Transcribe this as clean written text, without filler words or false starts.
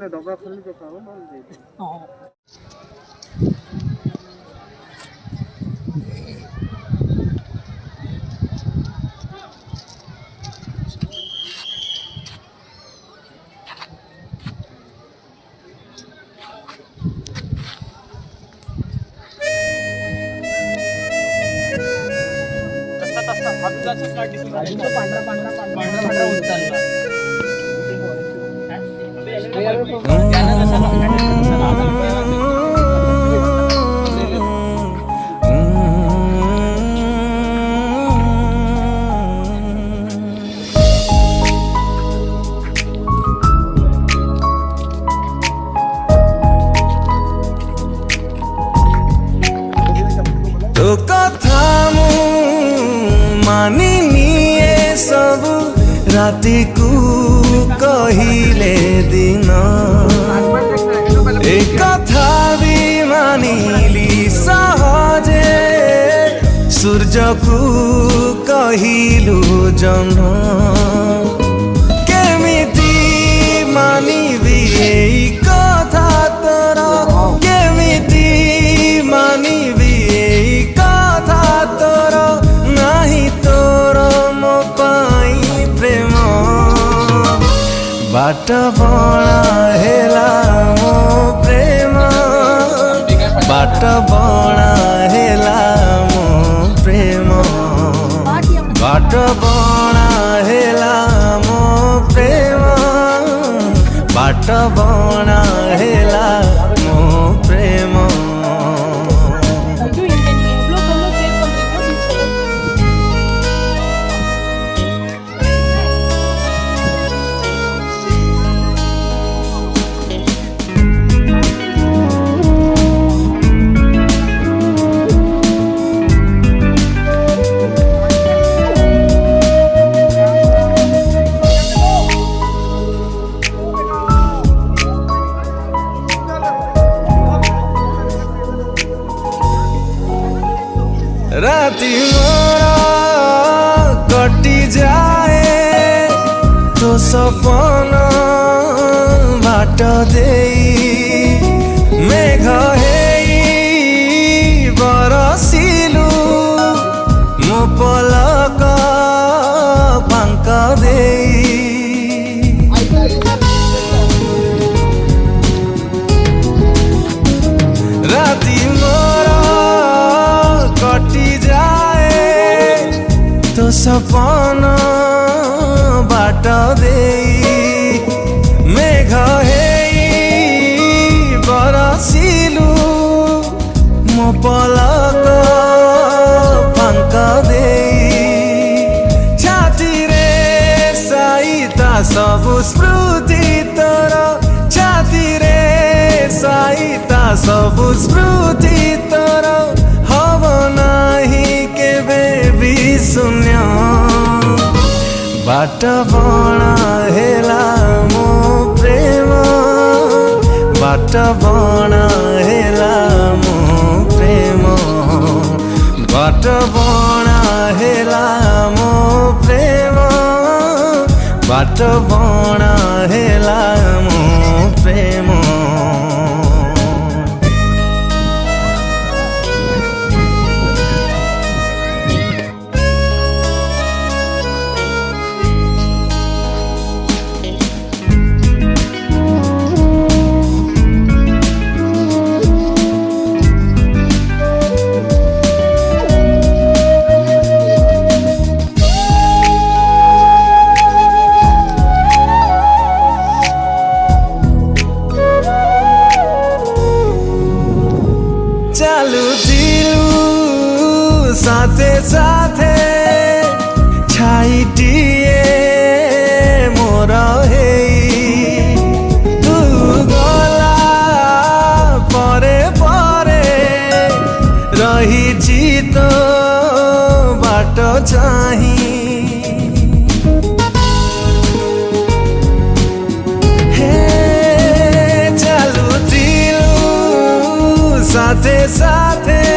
डब्बा खोल के खाओ ना दे। तो कथा मु मानी निए सब राति को कहिले दिन एक कथा भी मानिली सहजे सूर्य को कहिलु जन केमिति मानिबी एई कथा तोर केमिति मानिबी एई कथा तोर नाही तोर मो पाई प्रेम बाट बणा हेला मो प्रेम बाट बणा हेला मो प्रेम बाट बणा हेला मो प्रेम बाट बणा हेला मो प्रेम राति मोर कटि जाए तो सपन बाट देई मेघ हेई बरसिलु मो पलक फांक देई राति मोर कटि जाए तो सपन बाट देई मेघ हेई बरसिलु मो पलक फांक देई छाती रे साईता सबु स्मृति तोर छाती रे साईता सबु स्मृति तोर हब नाही केबे भी शून्य बाट बणा हेला मो प्रेम बाट बणा हेला मो प्रेम बाट बणा हेला मो प्रेम बाट बणा हेला मो प्रेम साथे साथे